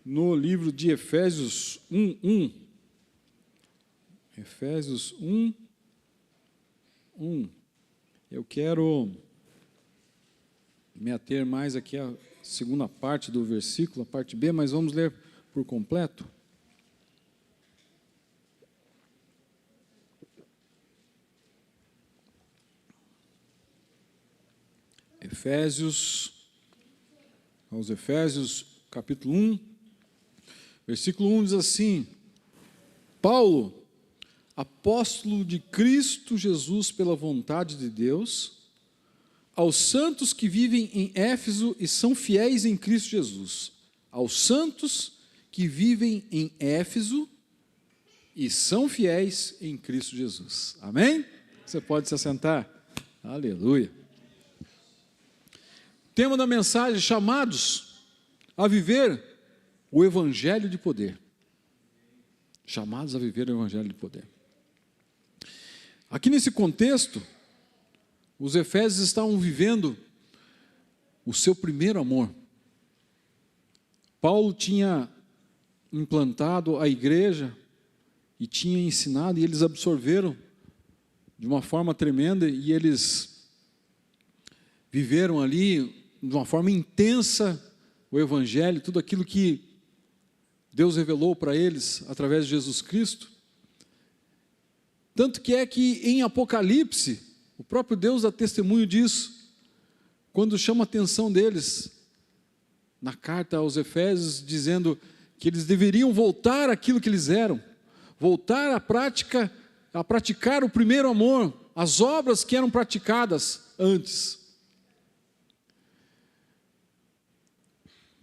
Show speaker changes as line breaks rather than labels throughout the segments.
no livro de Efésios 1:1. Efésios 1:1. Eu quero me ater mais aqui à segunda parte do versículo, a parte B, mas vamos ler por completo. Aos Efésios, capítulo 1, versículo 1 diz assim: Paulo, apóstolo de Cristo Jesus pela vontade de Deus, aos santos que vivem em Éfeso e são fiéis em Cristo Jesus. Aos santos que vivem em Éfeso e são fiéis em Cristo Jesus. Amém? Você pode se assentar. Aleluia. Tema da mensagem: chamados a viver o evangelho de poder. Chamados a viver o evangelho de poder. Aqui nesse contexto, os efésios estavam vivendo o seu primeiro amor. Paulo tinha implantado a igreja e tinha ensinado, e eles absorveram de uma forma tremenda, e eles viveram ali de uma forma intensa o evangelho, tudo aquilo que Deus revelou para eles através de Jesus Cristo. Tanto que é que em Apocalipse, o próprio Deus dá testemunho disso, quando chama a atenção deles, na carta aos Efésios, dizendo que eles deveriam voltar àquilo que eles eram, voltar à prática, a praticar o primeiro amor, as obras que eram praticadas antes.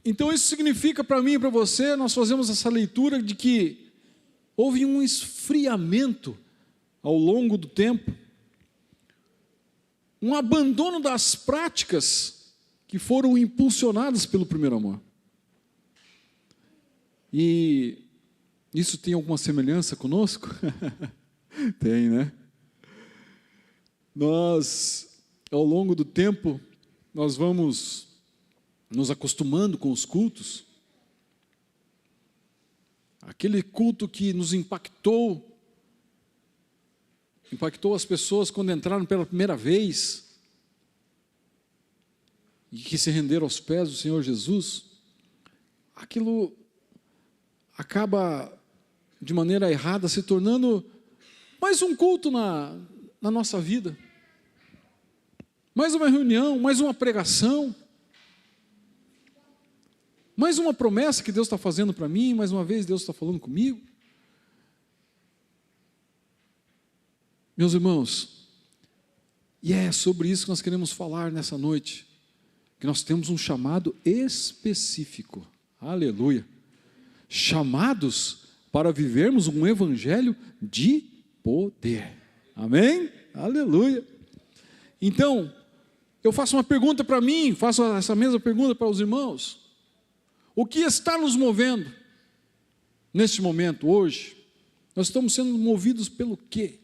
Então isso significa para mim e para você, nós fazemos essa leitura de que houve um esfriamento ao longo do tempo, um abandono das práticas que foram impulsionadas pelo primeiro amor. E isso tem alguma semelhança conosco? Tem, né? Nós, ao longo do tempo, nós vamos nos acostumando com os cultos. Aquele culto que nos impactou as pessoas quando entraram pela primeira vez e que se renderam aos pés do Senhor Jesus, aquilo acaba de maneira errada se tornando mais um culto na nossa vida, mais uma reunião, mais uma pregação, mais uma promessa que Deus está fazendo para mim, mais uma vez Deus está falando comigo. Meus irmãos, e é sobre isso que nós queremos falar nessa noite, que nós temos um chamado específico, aleluia, chamados para vivermos um evangelho de poder, amém? Aleluia. Então, eu faço uma pergunta para mim, faço essa mesma pergunta para os irmãos: o que está nos movendo neste momento, hoje? Nós estamos sendo movidos pelo quê?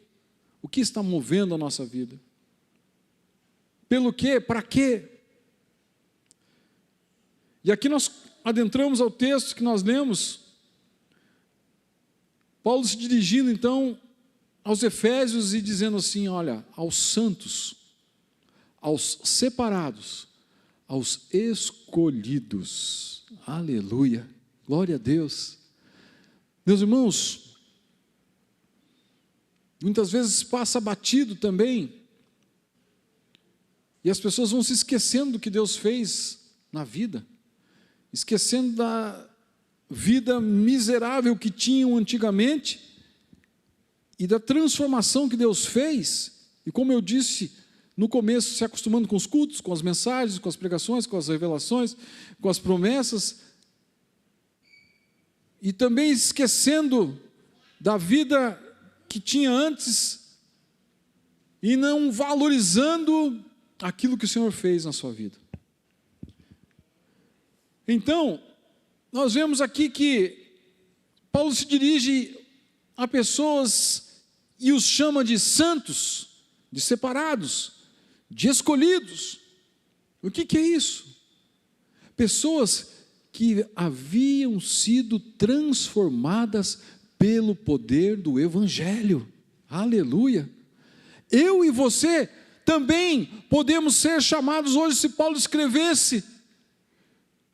O que está movendo a nossa vida? Pelo quê? Para quê? E aqui nós adentramos ao texto que nós lemos, Paulo se dirigindo então aos Efésios e dizendo assim: olha, aos santos, aos separados, aos escolhidos, aleluia, glória a Deus. Meus irmãos, muitas vezes passa batido também, e as pessoas vão se esquecendo do que Deus fez na vida, esquecendo da vida miserável que tinham antigamente, e da transformação que Deus fez, e como eu disse no começo, se acostumando com os cultos, com as mensagens, com as pregações, com as revelações, com as promessas, e também esquecendo da vida que tinha antes, e não valorizando aquilo que o Senhor fez na sua vida. Então, nós vemos aqui que Paulo se dirige a pessoas e os chama de santos, de separados, de escolhidos. O que é isso? Pessoas que haviam sido transformadas pelo poder do Evangelho. Aleluia! Eu e você também podemos ser chamados hoje, se Paulo escrevesse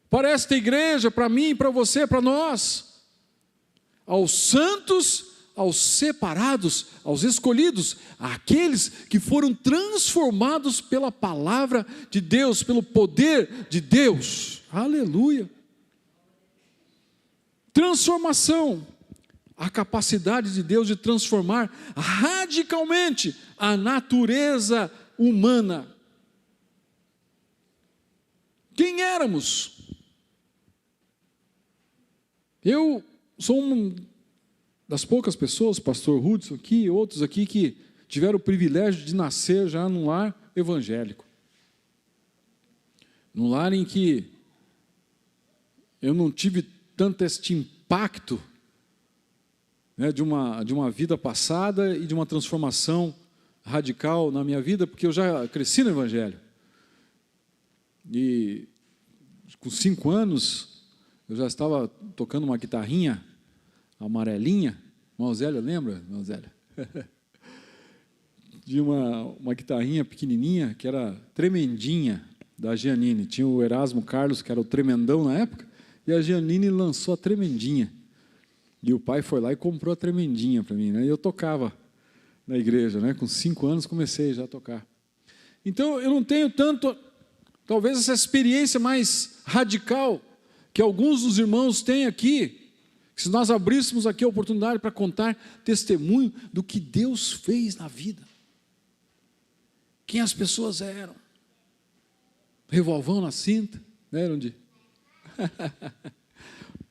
para esta igreja, para mim, para você, para nós, aos santos, aos separados, aos escolhidos, àqueles que foram transformados pela palavra de Deus, pelo poder de Deus. Aleluia! Transformação, a capacidade de Deus de transformar radicalmente a natureza humana. Quem éramos? Eu sou uma das poucas pessoas, pastor Hudson aqui, outros aqui, que tiveram o privilégio de nascer já num lar evangélico. Num lar em que eu não tive tanto este impacto, né, de uma vida passada e de uma transformação radical na minha vida, porque eu já cresci no Evangelho. E com 5 anos, eu já estava tocando uma guitarrinha amarelinha. Irmã Zélia, lembra, irmã Zélia? De uma guitarrinha pequenininha, que era tremendinha, da Giannini. Tinha o Erasmo Carlos, que era o tremendão na época, e a Giannini lançou a tremendinha. E o pai foi lá e comprou a tremendinha para mim, né? E eu tocava na igreja, né? Com 5 anos comecei já a tocar. Então eu não tenho tanto, talvez essa experiência mais radical que alguns dos irmãos têm aqui, que se nós abríssemos aqui a oportunidade para contar testemunho do que Deus fez na vida. Quem as pessoas eram. Revolvão na cinta, né, Erundi?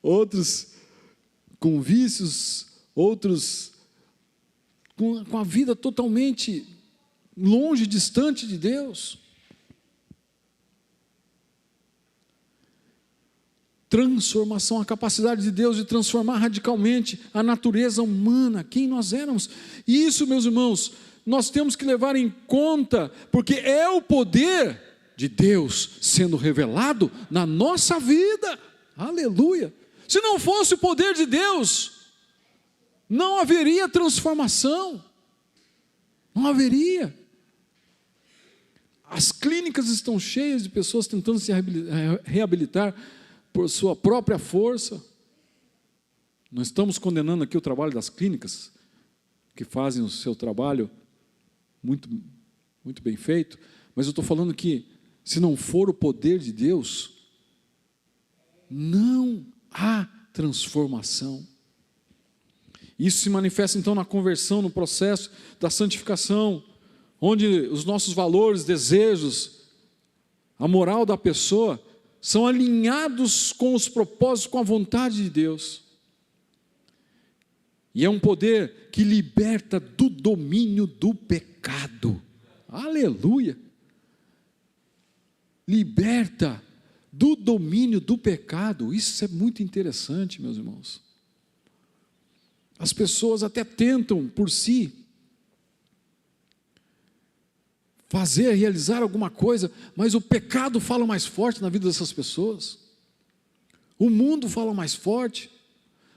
Outros com vícios, outros com a vida totalmente longe, distante de Deus. Transformação, a capacidade de Deus de transformar radicalmente a natureza humana, quem nós éramos. E isso, meus irmãos, nós temos que levar em conta, porque é o poder de Deus sendo revelado na nossa vida. Aleluia! Se não fosse o poder de Deus, não haveria transformação. Não haveria. As clínicas estão cheias de pessoas tentando se reabilitar por sua própria força. Não estamos condenando aqui o trabalho das clínicas, que fazem o seu trabalho muito, muito bem feito, mas eu estou falando que, se não for o poder de Deus, não há transformação. Isso se manifesta então na conversão, no processo da santificação, onde os nossos valores, desejos, a moral da pessoa são alinhados com os propósitos, com a vontade de Deus. E é um poder que liberta do domínio do pecado. Aleluia! Liberta do domínio do pecado. Isso é muito interessante, meus irmãos. As pessoas até tentam por si realizar alguma coisa, mas o pecado fala mais forte na vida dessas pessoas. O mundo fala mais forte.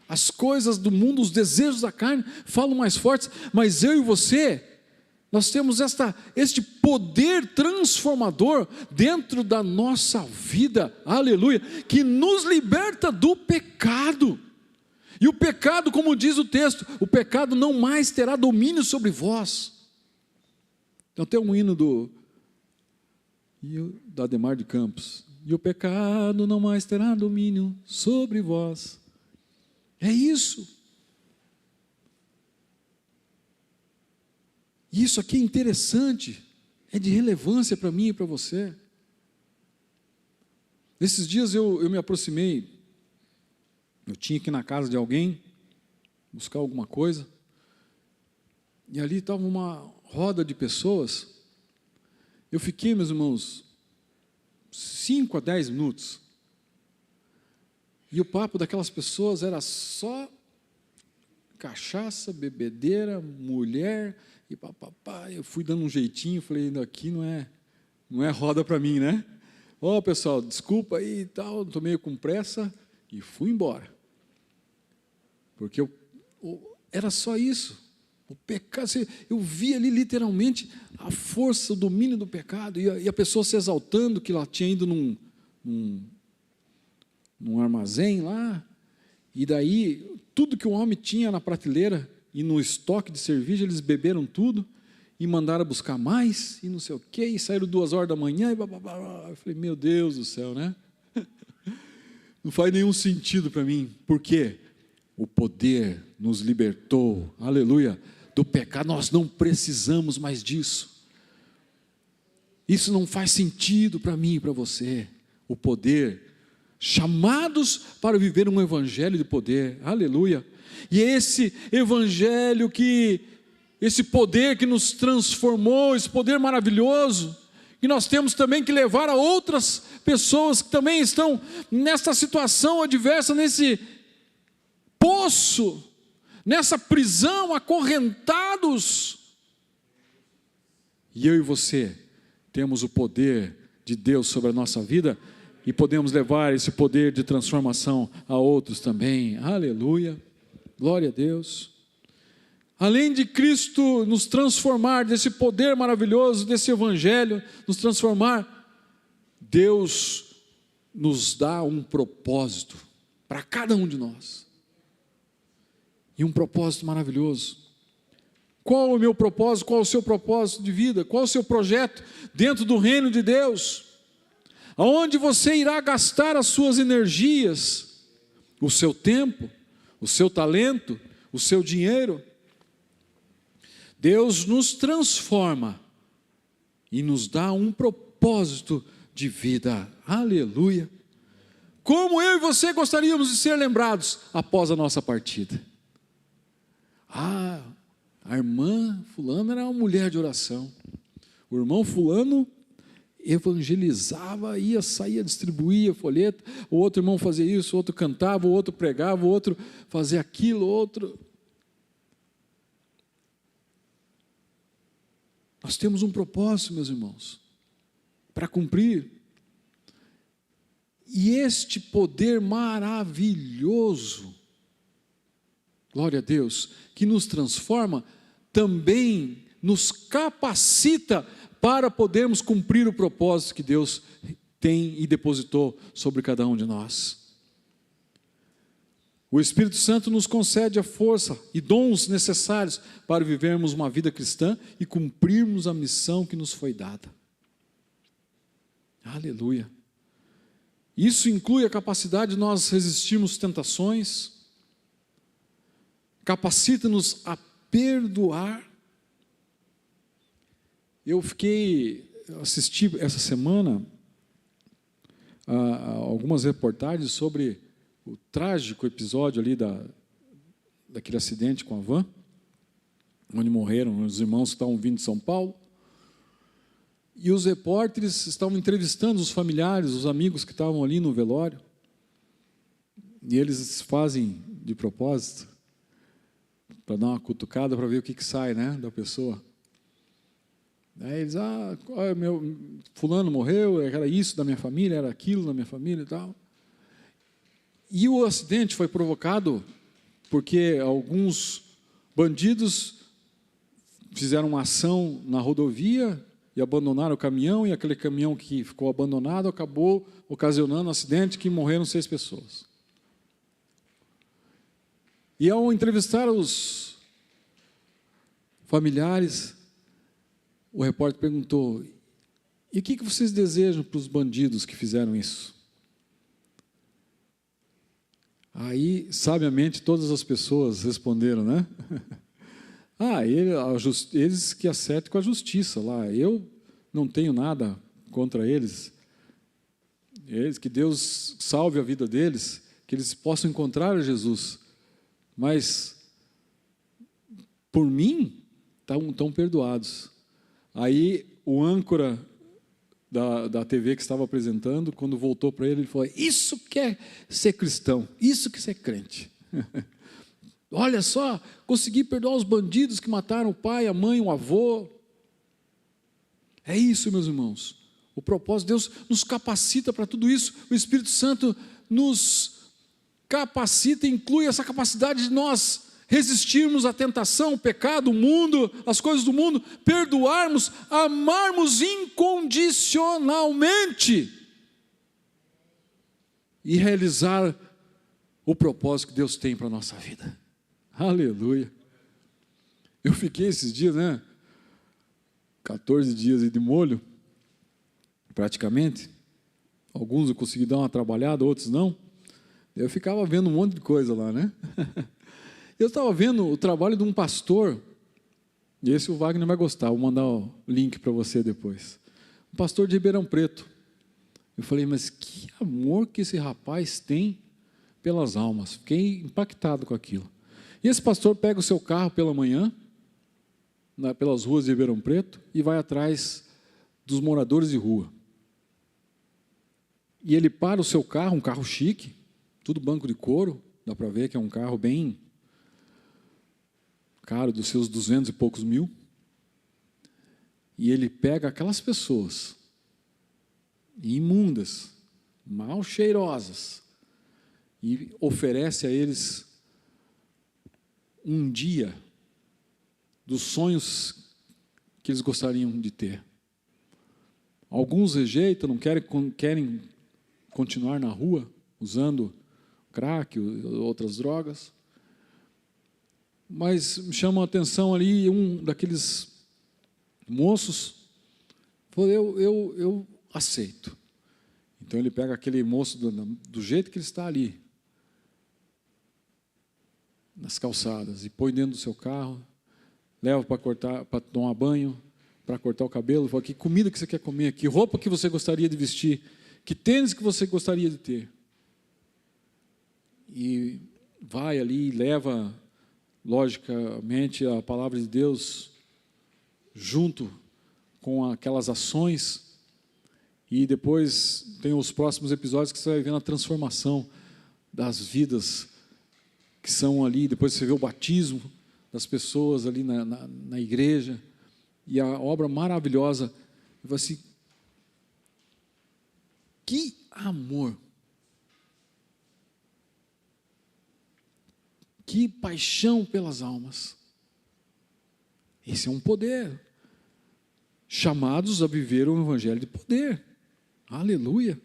As coisas do mundo, os desejos da carne falam mais fortes, mas eu e você, nós temos este poder transformador dentro da nossa vida, aleluia, que nos liberta do pecado. E o pecado, como diz o texto, o pecado não mais terá domínio sobre vós. Então tem um hino do Ademar de Campos. E o pecado não mais terá domínio sobre vós. É isso. E isso aqui é interessante, é de relevância para mim e para você. Nesses dias eu me aproximei, eu tinha que ir na casa de alguém, buscar alguma coisa, e ali estava uma roda de pessoas. Eu fiquei, meus irmãos, 5 a 10 minutos, e o papo daquelas pessoas era só cachaça, bebedeira, mulher, e papapá. Eu fui dando um jeitinho, falei, aqui não é roda para mim, né? Ó, pessoal, desculpa aí e tal, estou meio com pressa, e fui embora. Porque era só isso. O pecado, eu vi ali literalmente a força, o domínio do pecado, e a pessoa se exaltando que ela tinha ido num armazém lá, e daí tudo que o homem tinha na prateleira e no estoque de cerveja, eles beberam tudo e mandaram buscar mais, e não sei o quê, e saíram 2 horas da manhã, e blá, blá, blá. Eu falei, meu Deus do céu, né? Não faz nenhum sentido para mim. Por quê? O poder nos libertou, aleluia, do pecado. Nós não precisamos mais disso. Isso não faz sentido para mim e para você. O poder, chamados para viver um evangelho de poder, aleluia. E esse evangelho esse poder que nos transformou, esse poder maravilhoso, que nós temos também que levar a outras pessoas que também estão nessa situação adversa, nesse poço, nessa prisão, acorrentados. E eu e você temos o poder de Deus sobre a nossa vida e podemos levar esse poder de transformação a outros também. Aleluia, glória a Deus. Além de Cristo nos transformar, desse poder maravilhoso, desse evangelho, nos transformar, Deus nos dá um propósito para cada um de nós. E um propósito maravilhoso. Qual o meu propósito? Qual o seu propósito de vida? Qual o seu projeto dentro do reino de Deus? Aonde você irá gastar as suas energias, o seu tempo, o seu talento, o seu dinheiro? Deus nos transforma e nos dá um propósito de vida. Aleluia! Como eu e você gostaríamos de ser lembrados após a nossa partida? A irmã fulana era uma mulher de oração. O irmão fulano evangelizava, saía, distribuía folheto. O outro irmão fazia isso, o outro cantava, o outro pregava, o outro fazia aquilo, o outro... Nós temos um propósito, meus irmãos, para cumprir. E este poder maravilhoso, glória a Deus, que nos transforma, também nos capacita para podermos cumprir o propósito que Deus tem e depositou sobre cada um de nós. O Espírito Santo nos concede a força e dons necessários para vivermos uma vida cristã e cumprirmos a missão que nos foi dada. Aleluia! Isso inclui a capacidade de nós resistirmos tentações, capacita-nos a perdoar. Eu assisti essa semana a algumas reportagens sobre o trágico episódio ali daquele acidente com a van, onde morreram os irmãos que estavam vindo de São Paulo. E os repórteres estavam entrevistando os familiares, os amigos que estavam ali no velório. E eles fazem de propósito, para dar uma cutucada, para ver o que sai, né, da pessoa. Aí eles, meu fulano morreu, era isso da minha família, era aquilo da minha família e tal. E o acidente foi provocado porque alguns bandidos fizeram uma ação na rodovia e abandonaram o caminhão, e aquele caminhão que ficou abandonado acabou ocasionando um acidente que morreram 6 pessoas. E ao entrevistar os familiares, o repórter perguntou: e o que vocês desejam para os bandidos que fizeram isso? Aí, sabiamente, todas as pessoas responderam, né? Eles que acertem com a justiça lá. Eu não tenho nada contra eles. Que Deus salve a vida deles, que eles possam encontrar Jesus. Mas, por mim, estão perdoados. Aí, o âncora da TV que estava apresentando, quando voltou para ele falou: isso que é ser cristão, isso que é ser crente. Olha só, consegui perdoar os bandidos que mataram o pai, a mãe, o avô. É isso, meus irmãos, O propósito de Deus nos capacita para tudo isso. O Espírito Santo nos capacita, inclui essa capacidade de nós resistirmos à tentação, o pecado, o mundo, as coisas do mundo, perdoarmos, amarmos incondicionalmente e realizar o propósito que Deus tem para a nossa vida. Aleluia. Eu fiquei esses dias, 14 dias de molho, praticamente. Alguns eu consegui dar uma trabalhada, outros não. Eu ficava vendo um monte de coisa lá, Eu estava vendo o trabalho de um pastor, e esse o Wagner vai gostar, vou mandar o link para você depois. Um pastor de Ribeirão Preto. Eu falei, mas que amor que esse rapaz tem pelas almas. Fiquei impactado com aquilo. E esse pastor pega o seu carro pela manhã, pelas ruas de Ribeirão Preto, e vai atrás dos moradores de rua. E ele para o seu carro, um carro chique, tudo banco de couro, dá para ver que é um carro bem caro, dos seus 200 e poucos mil, e ele pega aquelas pessoas imundas, mal cheirosas, e oferece a eles um dia dos sonhos que eles gostariam de ter. Alguns rejeitam, não querem continuar na rua, usando crack, outras drogas. Mas me chama a atenção ali, um daqueles moços falou, eu aceito. Então ele pega aquele moço do jeito que ele está ali, nas calçadas, e põe dentro do seu carro, leva para tomar banho, para cortar o cabelo, fala, que comida que você quer comer, que roupa que você gostaria de vestir, que tênis que você gostaria de ter. E vai ali e leva, logicamente, a palavra de Deus junto com aquelas ações, e depois tem os próximos episódios que você vai vendo a transformação das vidas que são ali, depois você vê o batismo das pessoas ali na igreja, e a obra maravilhosa. Eu falo assim, que amor, que paixão pelas almas. Esse é um poder, chamados a viver um evangelho de poder. Aleluia.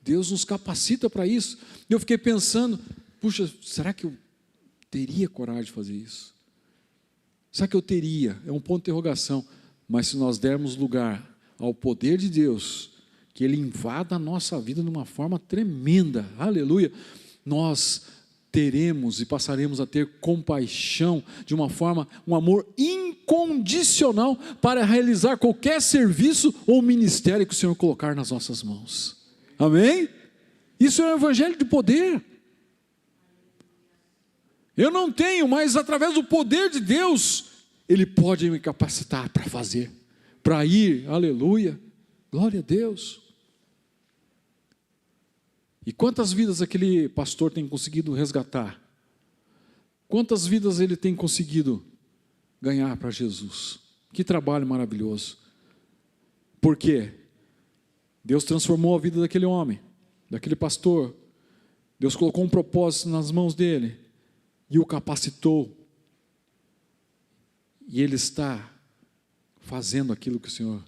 Deus nos capacita para isso. E eu fiquei pensando, puxa, será que eu teria coragem de fazer isso? Será que eu teria? É um ponto de interrogação. Mas se nós dermos lugar ao poder de Deus, que Ele invada a nossa vida de uma forma tremenda, aleluia, nós teremos e passaremos a ter compaixão de uma forma, um amor incondicional para realizar qualquer serviço ou ministério que o Senhor colocar nas nossas mãos. Amém? Isso é um evangelho de poder. Eu não tenho, mas através do poder de Deus, Ele pode me capacitar para fazer, para ir, aleluia, glória a Deus. E quantas vidas aquele pastor tem conseguido resgatar? Quantas vidas ele tem conseguido ganhar para Jesus? Que trabalho maravilhoso. Por quê? Deus transformou a vida daquele homem, daquele pastor. Deus colocou um propósito nas mãos dele e o capacitou. E ele está fazendo aquilo que o Senhor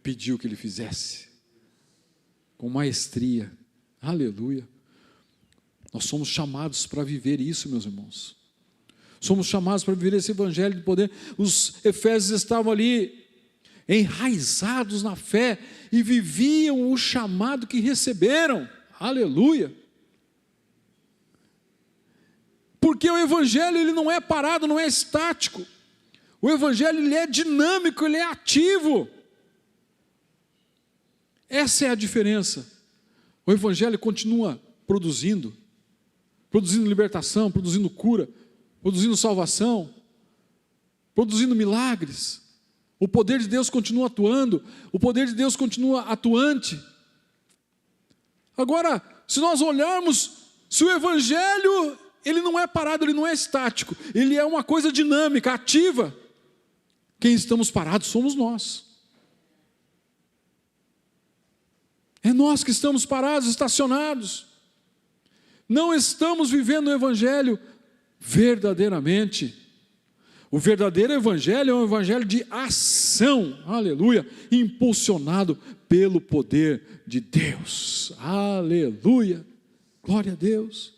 pediu que ele fizesse, com maestria. Aleluia. Nós somos chamados para viver isso, meus irmãos. Somos chamados para viver esse evangelho de poder. Os efésios estavam ali enraizados na fé e viviam o chamado que receberam. Aleluia. Porque o evangelho ele não é parado, não é estático. O evangelho ele é dinâmico, ele é ativo. Essa é a diferença. O evangelho continua produzindo libertação, produzindo cura, produzindo salvação, produzindo milagres. O poder de Deus continua atuando, o poder de Deus continua atuante. Agora, se nós olharmos, se o evangelho, ele não é parado, ele não é estático, ele é uma coisa dinâmica, ativa. Quem estamos parados somos nós. É nós que estamos parados, estacionados. Não estamos vivendo o Evangelho verdadeiramente. O verdadeiro Evangelho é um Evangelho de ação, aleluia, impulsionado pelo poder de Deus, aleluia, glória a Deus.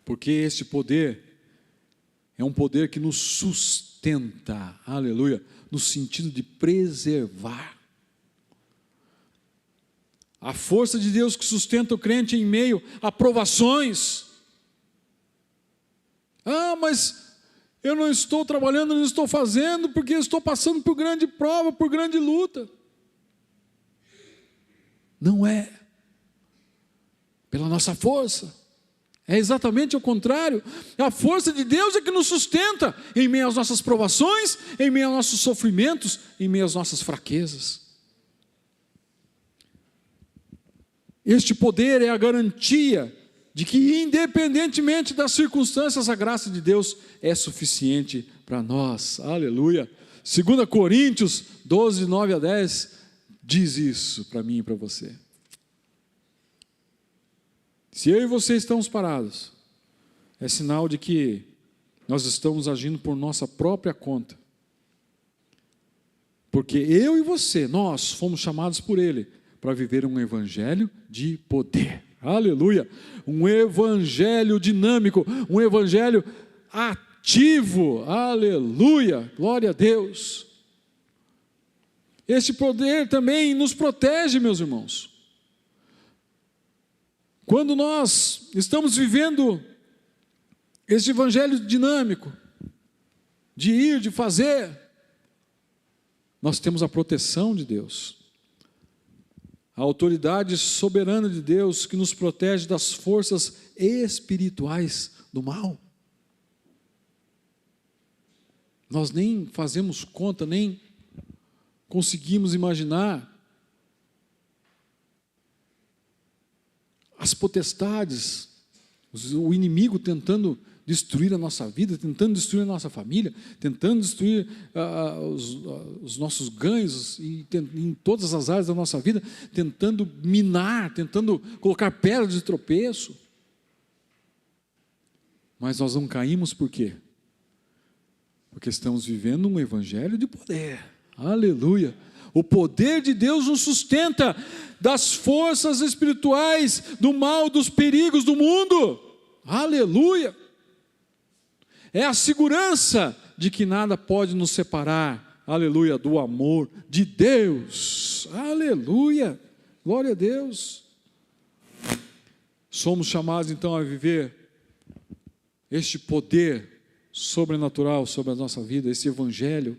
Porque este poder é um poder que nos sustenta, aleluia, no sentido de preservar. A força de Deus que sustenta o crente em meio a provações. Ah, mas eu não estou trabalhando, não estou fazendo, porque eu estou passando por grande prova, por grande luta. Não é pela nossa força. É exatamente o contrário. A força de Deus é que nos sustenta em meio às nossas provações, em meio aos nossos sofrimentos, em meio às nossas fraquezas. Este poder é a garantia de que, independentemente das circunstâncias, a graça de Deus é suficiente para nós. Aleluia. 2 Coríntios 12, 9 a 10, diz isso para mim e para você. Se eu e você estamos parados, é sinal de que nós estamos agindo por nossa própria conta. Porque eu e você, nós fomos chamados por Ele para viver um evangelho de poder. Aleluia! Um evangelho dinâmico, um evangelho ativo. Aleluia! Glória a Deus! Este poder também nos protege, meus irmãos. Quando nós estamos vivendo este evangelho dinâmico, de ir, de fazer, nós temos a proteção de Deus. A autoridade soberana de Deus que nos protege das forças espirituais do mal. Nós nem fazemos conta, nem conseguimos imaginar as potestades, o inimigo tentando destruir a nossa vida, tentando destruir a nossa família, tentando destruir os nossos ganhos em todas as áreas da nossa vida, tentando minar, tentando colocar pedras de tropeço. Mas nós não caímos por quê? Porque estamos vivendo um evangelho de poder. Aleluia! O poder de Deus nos sustenta das forças espirituais, do mal, dos perigos do mundo. Aleluia! É a segurança de que nada pode nos separar, aleluia, do amor de Deus. Aleluia! Glória a Deus! Somos chamados então a viver este poder sobrenatural sobre a nossa vida, esse evangelho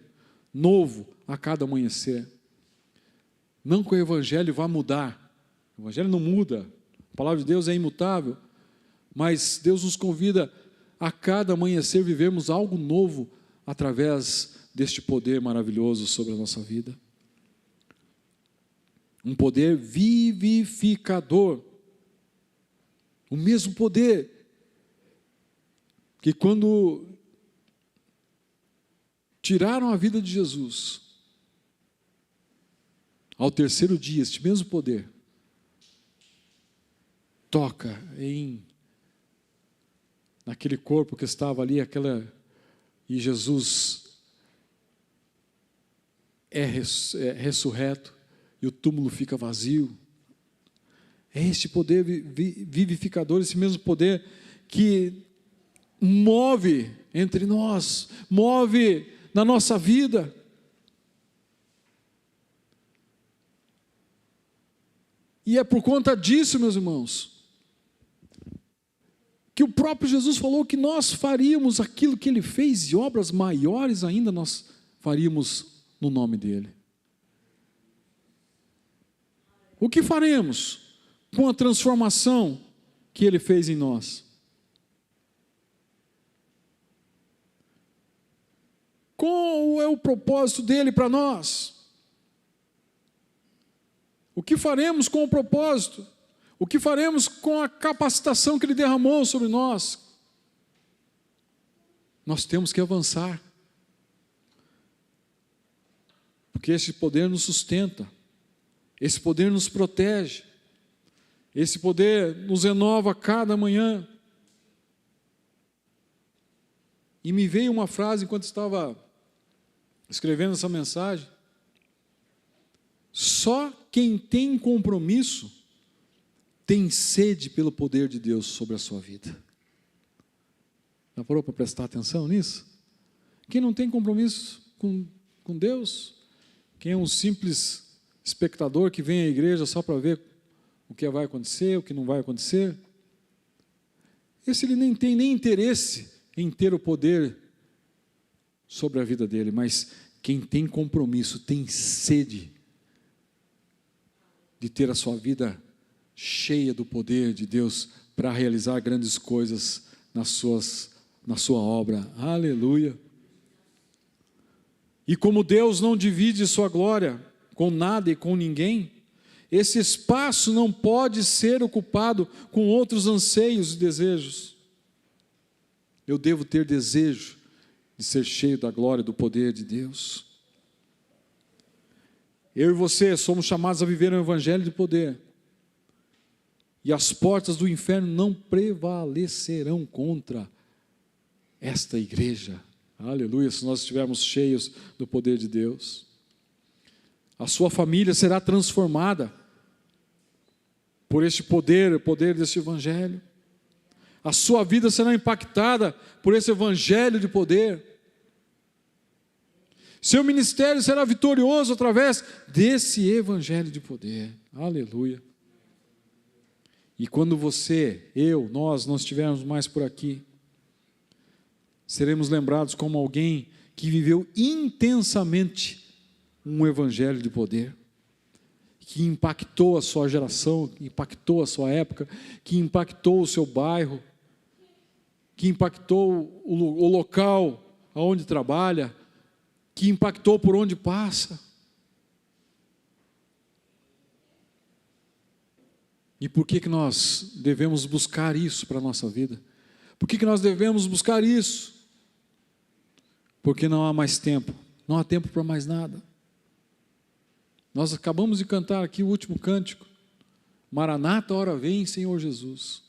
novo a cada amanhecer. Não que o evangelho vá mudar, o evangelho não muda, a palavra de Deus é imutável, mas Deus nos convida a cada amanhecer vivermos algo novo através deste poder maravilhoso sobre a nossa vida. Um poder vivificador. O mesmo poder que quando tiraram a vida de Jesus, ao terceiro dia, este mesmo poder toca naquele corpo que estava ali, e Jesus é ressurreto, e o túmulo fica vazio. É este poder vivificador, esse mesmo poder que move entre nós, move na nossa vida. E é por conta disso, meus irmãos, que o próprio Jesus falou que nós faríamos aquilo que Ele fez, e obras maiores ainda nós faríamos no nome dEle. O que faremos com a transformação que Ele fez em nós? Qual é o propósito dEle para nós? O que faremos com o propósito? O que faremos com a capacitação que Ele derramou sobre nós? Nós temos que avançar. Porque esse poder nos sustenta. Esse poder nos protege. Esse poder nos renova cada manhã. E me veio uma frase enquanto estava escrevendo essa mensagem. Só quem tem compromisso tem sede pelo poder de Deus sobre a sua vida. Já parou para prestar atenção nisso? Quem não tem compromisso com Deus, quem é um simples espectador que vem à igreja só para ver o que vai acontecer, o que não vai acontecer, esse ele nem tem nem interesse em ter o poder sobre a vida dele, mas quem tem compromisso tem sede de ter a sua vida cheia do poder de Deus para realizar grandes coisas na sua obra. Aleluia! E como Deus não divide sua glória com nada e com ninguém, esse espaço não pode ser ocupado com outros anseios e desejos. Eu devo ter desejo de ser cheio da glória e do poder de Deus. Eu e você somos chamados a viver um evangelho de poder. E as portas do inferno não prevalecerão contra esta igreja. Aleluia, se nós estivermos cheios do poder de Deus. A sua família será transformada por este poder, o poder deste evangelho. A sua vida será impactada por esse evangelho de poder. Seu ministério será vitorioso através desse evangelho de poder. Aleluia. E quando você, eu, nós não estivermos mais por aqui, seremos lembrados como alguém que viveu intensamente um evangelho de poder, que impactou a sua geração, que impactou a sua época, que impactou o seu bairro, que impactou o local onde trabalha, que impactou por onde passa. E por que nós devemos buscar isso para a nossa vida? Por que nós devemos buscar isso? Porque não há mais tempo, não há tempo para mais nada. Nós acabamos de cantar aqui o último cântico. Maranata, ora vem, Senhor Jesus.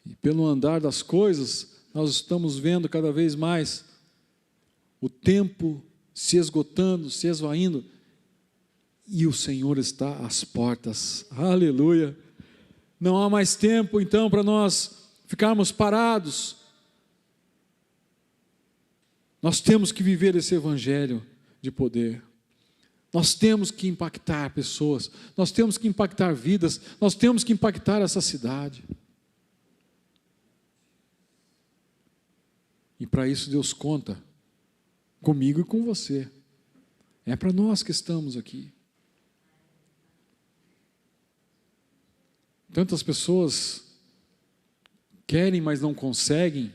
E pelo andar das coisas, nós estamos vendo cada vez mais o tempo se esgotando, se esvaindo, e o Senhor está às portas. Aleluia! Não há mais tempo, então, para nós ficarmos parados. Nós temos que viver esse evangelho de poder. Nós temos que impactar pessoas, nós temos que impactar vidas, nós temos que impactar essa cidade. E para isso Deus conta comigo e com você. É para nós que estamos aqui. Tantas pessoas querem, mas não conseguem.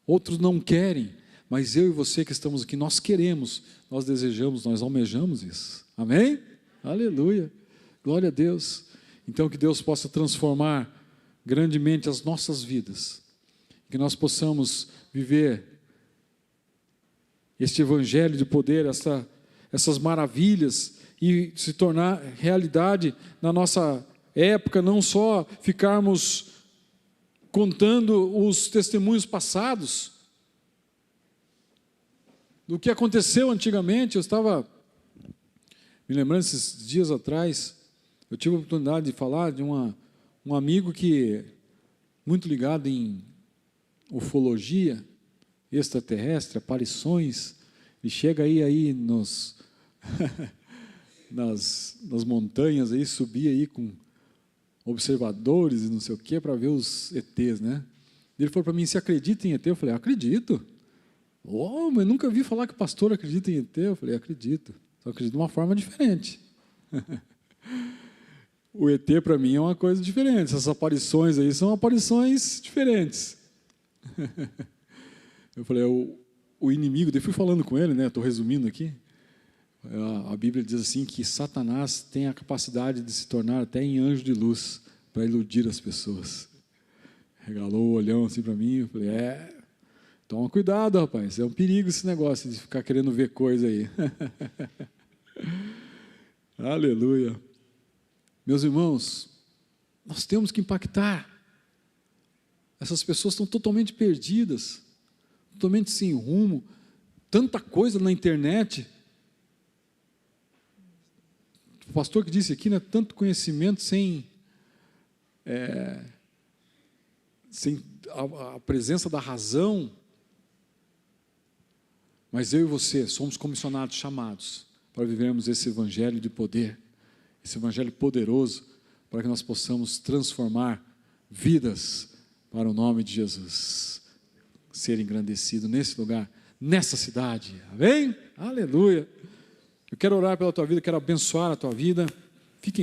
Outros não querem, mas eu e você que estamos aqui, nós queremos, nós desejamos, nós almejamos isso. Amém? Aleluia. Glória a Deus. Então que Deus possa transformar grandemente as nossas vidas. Que nós possamos viver este evangelho de poder, essas maravilhas e se tornar realidade na nossa época, não só ficarmos contando os testemunhos passados do que aconteceu antigamente. Eu estava me lembrando esses dias atrás, eu tive a oportunidade de falar de um amigo que muito ligado em ufologia extraterrestre, aparições, e chega aí nas montanhas, aí, subir aí com observadores e não sei o que, para ver os ETs, né? Ele falou para mim, você acredita em ET? Eu falei, acredito. Oh, mas nunca vi falar que pastor acredita em ET. Eu falei, acredito. Só acredito de uma forma diferente. O ET para mim é uma coisa diferente. Essas aparições aí são aparições diferentes. Eu falei, o inimigo, daí fui falando com ele, né? Estou resumindo aqui. A Bíblia diz assim que Satanás tem a capacidade de se tornar até em anjo de luz para iludir as pessoas. Regalou o olhão assim para mim, eu falei, toma cuidado, rapaz, é um perigo esse negócio de ficar querendo ver coisa aí. Aleluia. Meus irmãos, nós temos que impactar. Essas pessoas estão totalmente perdidas, totalmente sem rumo, tanta coisa na internet. O pastor que disse aqui, né, tanto conhecimento sem a presença da razão. Mas eu e você somos comissionados, chamados para vivermos esse evangelho de poder, esse evangelho poderoso, para que nós possamos transformar vidas para o nome de Jesus ser engrandecido nesse lugar, nessa cidade. Amém? Aleluia. Eu quero orar pela tua vida, quero abençoar a tua vida. Fique em